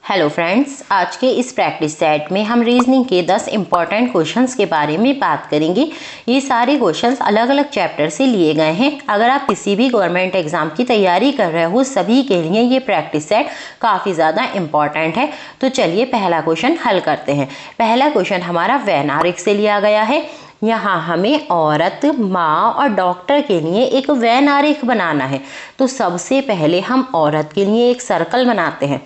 Hello friends, आज के इस प्रैक्टिस सेट में हम रीजनिंग के 10 इम्पॉर्टेंट क्वेश्चंस के बारे में बात करेंगे। ये सारे क्वेश्चंस अलग अलग चैप्टर से लिए गए हैं। अगर आप किसी भी गवर्नमेंट एग्जाम की तैयारी कर रहे हो, सभी के लिए ये प्रैक्टिस सेट काफ़ी ज़्यादा इम्पॉर्टेंट है। तो चलिए पहला क्वेश्चन हल करते हैं। पहला क्वेश्चन हमारा वैनारिक से लिया गया है। यहाँ हमें औरत, माँ और डॉक्टर के लिए एक वैन आरेख बनाना है। तो सबसे पहले हम औरत के लिए एक सर्कल बनाते हैं।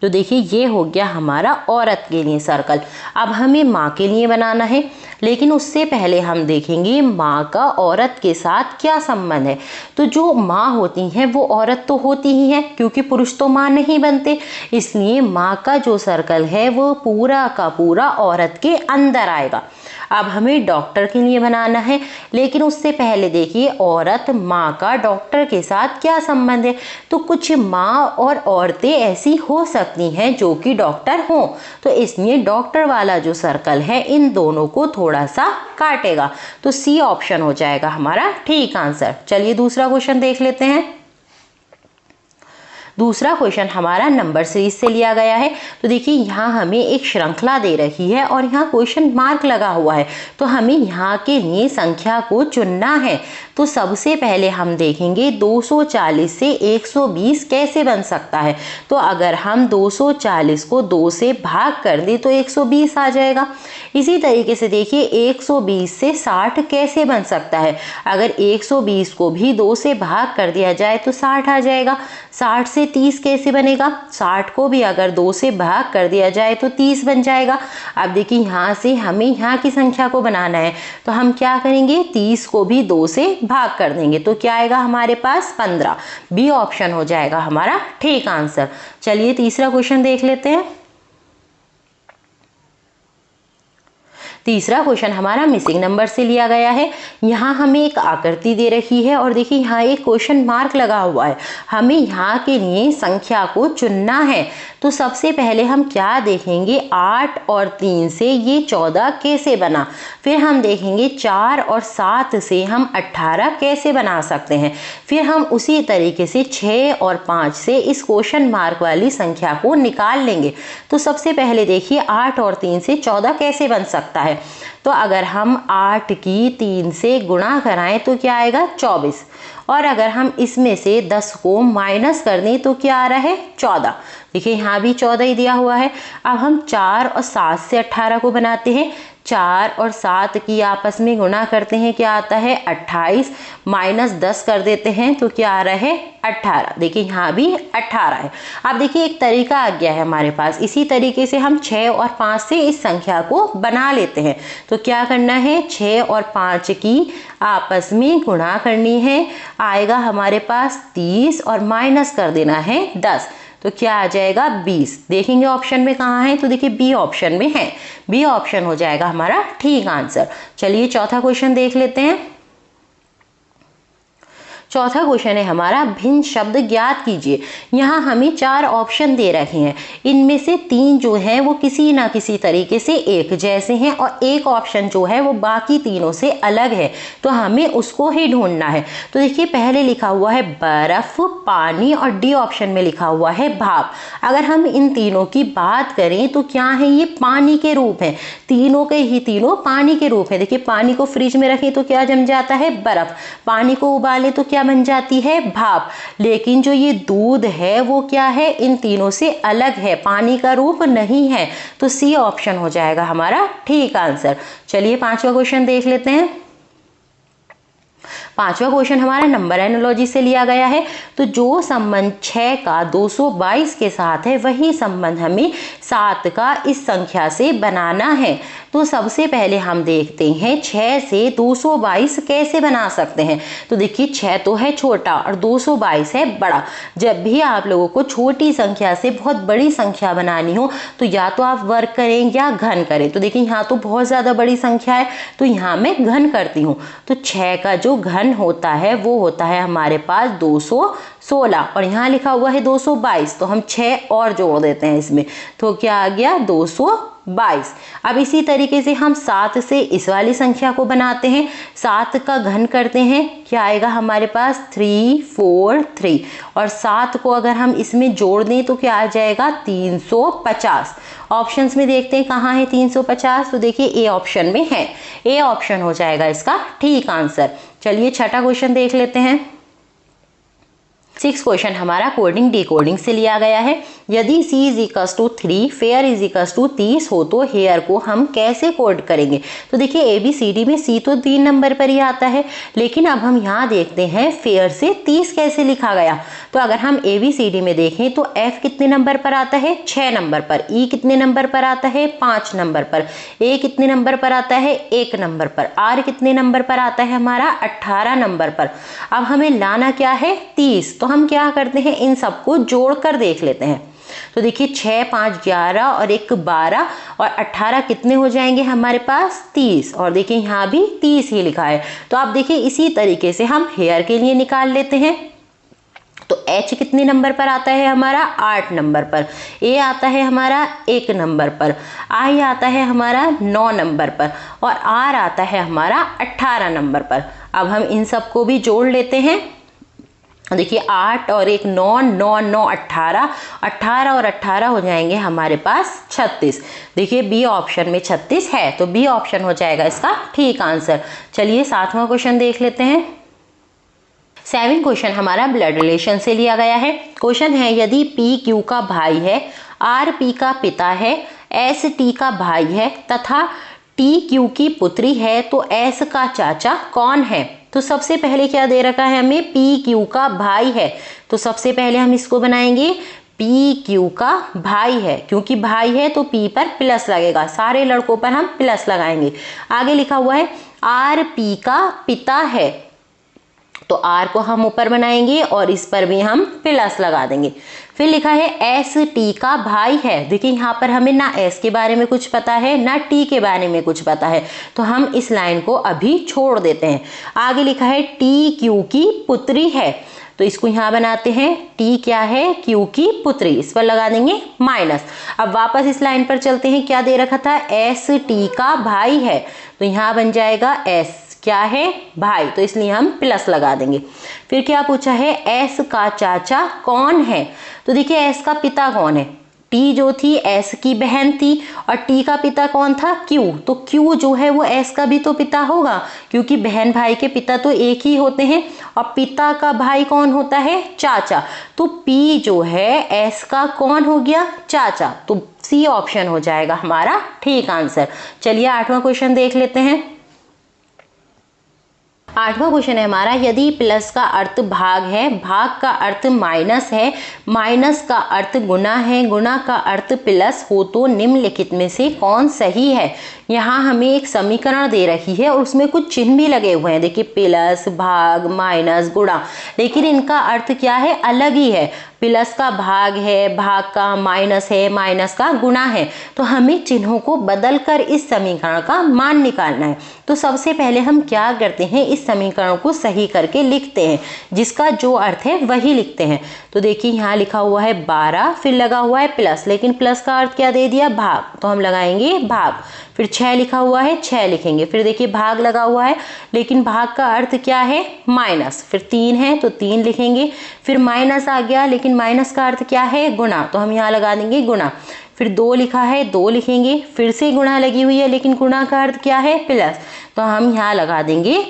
तो देखिए ये हो गया हमारा औरत के लिए सर्कल। अब हमें माँ के लिए बनाना है, लेकिन उससे पहले हम देखेंगे माँ का औरत के साथ क्या संबंध है। तो जो माँ होती हैं वो औरत तो होती ही है, क्योंकि पुरुष तो माँ नहीं बनते। इसलिए माँ का जो सर्कल है वो पूरा का पूरा औरत के अंदर आएगा। अब हमें डॉक्टर के लिए बनाना है, लेकिन उससे पहले देखिए औरत, माँ का डॉक्टर के साथ क्या संबंध है। तो कुछ माँ और औरतें ऐसी हो सकती हैं जो कि डॉक्टर हों, तो इसलिए डॉक्टर वाला जो सर्कल है इन दोनों को थोड़ा सा काटेगा। तो सी ऑप्शन हो जाएगा हमारा ठीक आंसर। चलिए दूसरा क्वेश्चन देख लेते हैं। दूसरा क्वेश्चन हमारा नंबर सीरीज से लिया गया है। तो देखिए यहाँ हमें एक श्रृंखला दे रखी है और यहाँ क्वेश्चन मार्क लगा हुआ है। तो हमें यहाँ के लिए संख्या को चुनना है। तो सबसे पहले हम देखेंगे 240 से 120 कैसे बन सकता है। तो अगर हम 240 को 2 से भाग कर दें तो 120 आ जाएगा। इसी तरीके से देखिए 120 से 60 कैसे बन सकता है। अगर 120 को भी 2 से भाग कर दिया जाए तो 60 आ जाएगा। 60 से 30 कैसे बनेगा। 60 को भी अगर 2 से भाग कर दिया जाए तो 30 बन जाएगा। अब देखिए यहाँ से हमें यहाँ की संख्या को बनाना है, तो हम क्या करेंगे, 30 को भी 2 से भाग कर देंगे। तो क्या आएगा हमारे पास 15। बी ऑप्शन हो जाएगा हमारा ठीक आंसर। चलिए तीसरा क्वेश्चन देख लेते हैं। तीसरा क्वेश्चन हमारा मिसिंग नंबर से लिया गया है। यहाँ हमें एक आकृति दे रखी है और देखिए यहाँ एक क्वेश्चन मार्क लगा हुआ है। हमें यहाँ के लिए संख्या को चुनना है। तो सबसे पहले हम क्या देखेंगे, 8 और 3 से ये 14 कैसे बना। फिर हम देखेंगे 4 और 7 से हम 18 कैसे बना सकते हैं। फिर हम उसी तरीके से 6 और 5 से इस क्वेश्चन मार्क वाली संख्या को निकाल लेंगे। तो सबसे पहले देखिए 8 और 3 से 14 कैसे बन सकता है। तो अगर हम 8 की 3 से गुणा कराएं तो क्या आएगा 24, और अगर हम इसमें से 10 को माइनस कर दें तो क्या आ रहा है 14। देखिए यहाँ भी 14 ही दिया हुआ है। अब हम 4 और 7 से 18 को बनाते हैं। 4 और 7 की आपस में गुणा करते हैं, क्या आता है 28, माइनस 10 कर देते हैं तो क्या आ रहा है 18। देखिए यहाँ भी 18 है। अब देखिए एक तरीका आ गया है हमारे पास। इसी तरीके से हम 6 और 5 से इस संख्या को बना लेते हैं। तो क्या करना है, 6 और 5 की आपस में गुणा करनी है, आएगा हमारे पास 30 और माइनस कर देना है 10। तो क्या आ जाएगा 20। देखेंगे ऑप्शन में कहाँ है, तो देखिए बी ऑप्शन में है। बी ऑप्शन हो जाएगा हमारा ठीक आंसर। चलिए चौथा क्वेश्चन देख लेते हैं। चौथा क्वेश्चन है हमारा भिन्न शब्द ज्ञात कीजिए। यहाँ हमें 4 ऑप्शन दे रखे हैं। इनमें से 3 जो हैं वो किसी ना किसी तरीके से एक जैसे हैं, और एक ऑप्शन जो है वो बाकी तीनों से अलग है। तो हमें उसको ही ढूंढना है। तो देखिए पहले लिखा हुआ है बर्फ, पानी, और डी ऑप्शन में लिखा हुआ है भाप। अगर हम इन तीनों की बात करें तो क्या है, ये पानी के रूप हैं। तीनों के ही तीनों पानी के रूप हैं। देखिए पानी को फ्रिज में रखें तो क्या जम जाता है बर्फ, पानी को उबालें तो क्या बन जाती है भाप। लेकिन जो ये दूध है वो क्या है, इन तीनों से अलग है, पानी का रूप नहीं है। तो सी ऑप्शन हो जाएगा हमारा ठीक आंसर। चलिए पांचवा क्वेश्चन देख लेते हैं। पांचवा क्वेश्चन हमारा नंबर एनालॉजी से लिया गया है। तो जो संबंध 6 का 222 के साथ है, वही संबंध हमें 7 का इस संख्या से बनाना है। तो सबसे पहले हम देखते हैं 6 से 222 कैसे बना सकते हैं। तो देखिए 6 तो है छोटा और 222 है बड़ा। जब भी आप लोगों को छोटी संख्या से बहुत बड़ी संख्या बनानी हो तो या तो आप वर्ग करें या घन करें। तो देखिए यहाँ तो बहुत ज़्यादा बड़ी संख्या है, तो यहाँ मैं घन करती हूँ। तो 6 का जो घन होता है वो होता है हमारे पास 216। 16 और यहाँ लिखा हुआ है 222, तो हम 6 और जोड़ देते हैं इसमें, तो क्या आ गया 222। अब इसी तरीके से हम 7 से इस वाली संख्या को बनाते हैं, 7 का घन करते हैं, क्या आएगा हमारे पास 343 और 7 को अगर हम इसमें जोड़ दें तो क्या आ जाएगा 350। ऑप्शंस में देखते हैं कहाँ है 350, तो देखिए ए ऑप्शन में है, ए ऑप्शन हो जाएगा इसका ठीक आंसर। चलिए छठा क्वेश्चन देख लेते हैं। 6 क्वेश्चन हमारा कोडिंग डिकोडिंग से लिया गया है। यदि C = 3 फेयर = 30 हो तो हेयर को हम कैसे कोड करेंगे। तो देखिए ABCD में C तो 3 नंबर पर ही आता है, लेकिन अब हम यहाँ देखते हैं फेयर से 30 कैसे लिखा गया। तो अगर हम ABCD में देखें तो F कितने नंबर पर आता है 6 नंबर पर, E कितने नंबर पर आता है 5 नंबर पर, A कितने नंबर पर आता है 1 नंबर पर, R कितने नंबर पर आता है हमारा 18 नंबर पर। अब हमें लाना क्या है 30, तो हम क्या करते हैं इन सबको जोड़ कर देख लेते हैं। तो देखिए 6 5 11 और 1 12 और 18 कितने हो जाएंगे हमारे पास 30, और देखिए यहाँ भी 30 ही लिखा है। तो आप देखिए इसी तरीके से हम हेयर के लिए निकाल लेते हैं। तो H कितने नंबर पर आता है हमारा 8 नंबर पर, A आता है हमारा 1 नंबर पर, I आता है हमारा 9 नंबर पर और R आता है हमारा 18 नंबर पर। अब हम इन सबको भी जोड़ लेते हैं। देखिए 8 और 1 9 9 9 18 18 और 18 हो जाएंगे हमारे पास 36। देखिए बी ऑप्शन में 36 है, तो बी ऑप्शन हो जाएगा इसका ठीक आंसर। चलिए 7वां क्वेश्चन देख लेते हैं। 7 क्वेश्चन हमारा ब्लड रिलेशन से लिया गया है। क्वेश्चन है यदि P Q का भाई है, R P का पिता है, S T का भाई है तथा T Q की पुत्री है तो S का चाचा कौन है। तो सबसे पहले क्या दे रखा है हमें P Q का भाई है, तो सबसे पहले हम इसको बनाएंगे P Q का भाई है, क्योंकि भाई है तो P पर प्लस लगेगा, सारे लड़कों पर हम प्लस लगाएंगे। आगे लिखा हुआ है R P का पिता है, तो R को हम ऊपर बनाएंगे और इस पर भी हम प्लस लगा देंगे। फिर लिखा है S T का भाई है। देखिए यहाँ पर हमें ना S के बारे में कुछ पता है ना T के बारे में कुछ पता है, तो हम इस लाइन को अभी छोड़ देते हैं। आगे लिखा है T Q की पुत्री है, तो इसको यहाँ बनाते हैं, T क्या है Q की पुत्री, इस पर लगा देंगे माइनस। अब वापस इस लाइन पर चलते हैं, क्या दे रखा था S T का भाई है, तो यहाँ बन जाएगा S क्या है भाई, तो इसलिए हम प्लस लगा देंगे। फिर क्या पूछा है S का चाचा कौन है, तो देखिए S का पिता कौन है, T जो थी S की बहन थी और T का पिता कौन था Q, तो Q जो है वो S का भी तो पिता होगा, क्योंकि बहन भाई के पिता तो एक ही होते हैं और पिता का भाई कौन होता है चाचा, तो P जो है S का कौन हो गया चाचा, तो C ऑप्शन हो जाएगा हमारा ठीक आंसर। चलिए 8वां क्वेश्चन देख लेते हैं। 8वां क्वेश्चन है हमारा यदि प्लस का अर्थ भाग है, भाग का अर्थ माइनस है, माइनस का अर्थ गुना है, गुना का अर्थ प्लस हो तो निम्नलिखित में से कौन सही है। यहाँ हमें एक समीकरण दे रखी है और उसमें कुछ चिन्ह भी लगे हुए हैं, देखिए प्लस भाग माइनस गुणा, लेकिन इनका अर्थ क्या है अलग ही है। प्लस का भाग है, भाग का माइनस है, माइनस का गुणा है, तो हमें चिन्हों को बदलकर इस समीकरण का मान निकालना है। तो सबसे पहले हम क्या करते हैं इस समीकरण को सही करके लिखते हैं, जिसका जो अर्थ है वही लिखते हैं। तो देखिए यहाँ लिखा हुआ है 12, फिर लगा हुआ है प्लस, लेकिन प्लस का अर्थ क्या दे दिया भाग, तो हम लगाएंगे भाग। फिर 6 लिखा हुआ है 6 लिखेंगे, फिर देखिए भाग लगा हुआ है लेकिन भाग का अर्थ क्या है माइनस, फिर 3 है तो 3 लिखेंगे, फिर माइनस आ गया लेकिन माइनस का अर्थ क्या है गुणा, तो हम यहाँ लगा देंगे गुणा। फिर 2 लिखा है 2 लिखेंगे, फिर से गुणा लगी हुई है लेकिन गुणा का अर्थ क्या है प्लस, तो हम यहाँ लगा देंगे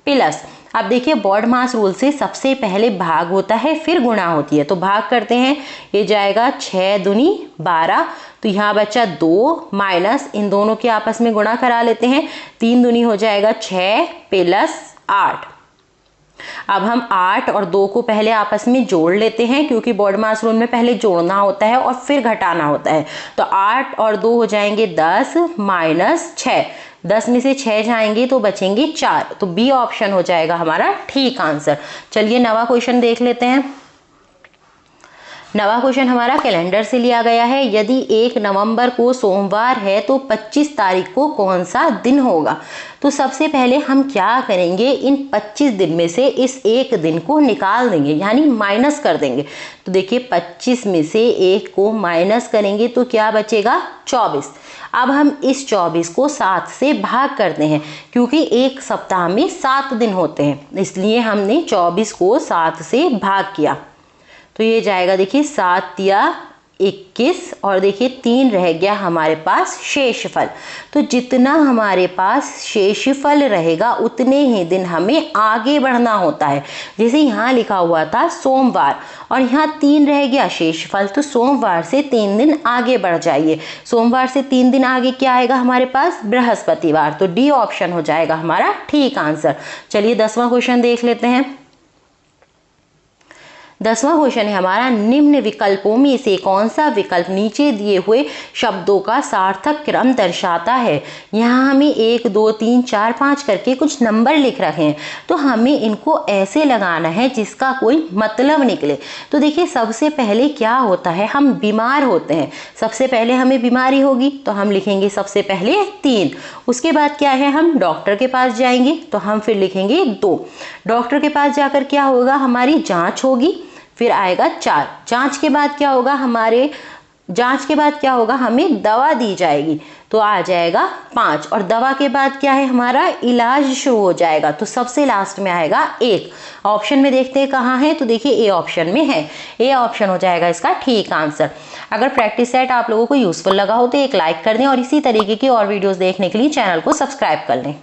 प्लस। अब देखिए बॉड मास रूल से सबसे पहले भाग होता है फिर गुणा होती है, तो भाग करते हैं, ये जाएगा 6 दूनी 12, तो यहाँ बचा 2 माइनस, इन दोनों के आपस में गुणा करा लेते हैं, 3 दूनी हो जाएगा 6 प्लस 8। अब हम 8 और 2 को पहले आपस में जोड़ लेते हैं, क्योंकि बॉड मास रूल में पहले जोड़ना होता है और फिर घटाना होता है। तो 8 और 2 हो जाएंगे 10 माइनस 6, 10 में से 6 जाएंगे तो बचेंगे 4, तो बी ऑप्शन हो जाएगा हमारा ठीक आंसर। चलिए 9वां क्वेश्चन देख लेते हैं। 9वां क्वेश्चन हमारा कैलेंडर से लिया गया है। यदि 1 नवंबर को सोमवार है तो 25 तारीख को कौन सा दिन होगा? तो सबसे पहले हम क्या करेंगे, इन 25 दिन में से इस एक दिन को निकाल देंगे, यानी माइनस कर देंगे। तो देखिए 25 में से 1 को माइनस करेंगे तो क्या बचेगा? 24। अब हम इस 24 को 7 से भाग करते हैं, क्योंकि एक सप्ताह में 7 दिन होते हैं, इसलिए हमने 24 को 7 से भाग किया। तो ये जाएगा देखिए 7 या 21 और देखिए 3 रह गया हमारे पास शेषफल। तो जितना हमारे पास शेषफल रहेगा उतने ही दिन हमें आगे बढ़ना होता है। जैसे यहाँ लिखा हुआ था सोमवार और यहाँ 3 रह गया शेषफल, तो सोमवार से 3 दिन आगे बढ़ जाइए। सोमवार से 3 दिन आगे क्या आएगा हमारे पास? बृहस्पतिवार। तो डी ऑप्शन हो जाएगा हमारा ठीक आंसर। चलिए 10वां क्वेश्चन देख लेते हैं। 10वां क्वेश्चन है हमारा, निम्न विकल्पों में से कौन सा विकल्प नीचे दिए हुए शब्दों का सार्थक क्रम दर्शाता है? यहाँ हमें 1 2 3 4 5 करके कुछ नंबर लिख रखे हैं, तो हमें इनको ऐसे लगाना है जिसका कोई मतलब निकले। तो देखिए सबसे पहले क्या होता है, हम बीमार होते हैं, सबसे पहले हमें बीमारी होगी तो हम लिखेंगे सबसे पहले 3। उसके बाद क्या है, हम डॉक्टर के पास जाएंगे तो हम फिर लिखेंगे 2। डॉक्टर के पास जाकर क्या होगा, हमारी जांच होगी, फिर आएगा 4। जांच के बाद क्या होगा, हमें दवा दी जाएगी तो आ जाएगा 5। और दवा के बाद क्या है, हमारा इलाज शुरू हो जाएगा, तो सबसे लास्ट में आएगा 1। ऑप्शन में देखते हैं कहाँ है, तो देखिए ए ऑप्शन में है। ए ऑप्शन हो जाएगा इसका ठीक आंसर। अगर प्रैक्टिस सेट आप लोगों को यूजफुल लगा हो तो एक लाइक कर दें और इसी तरीके की और वीडियोस देखने के लिए चैनल को सब्सक्राइब कर लें।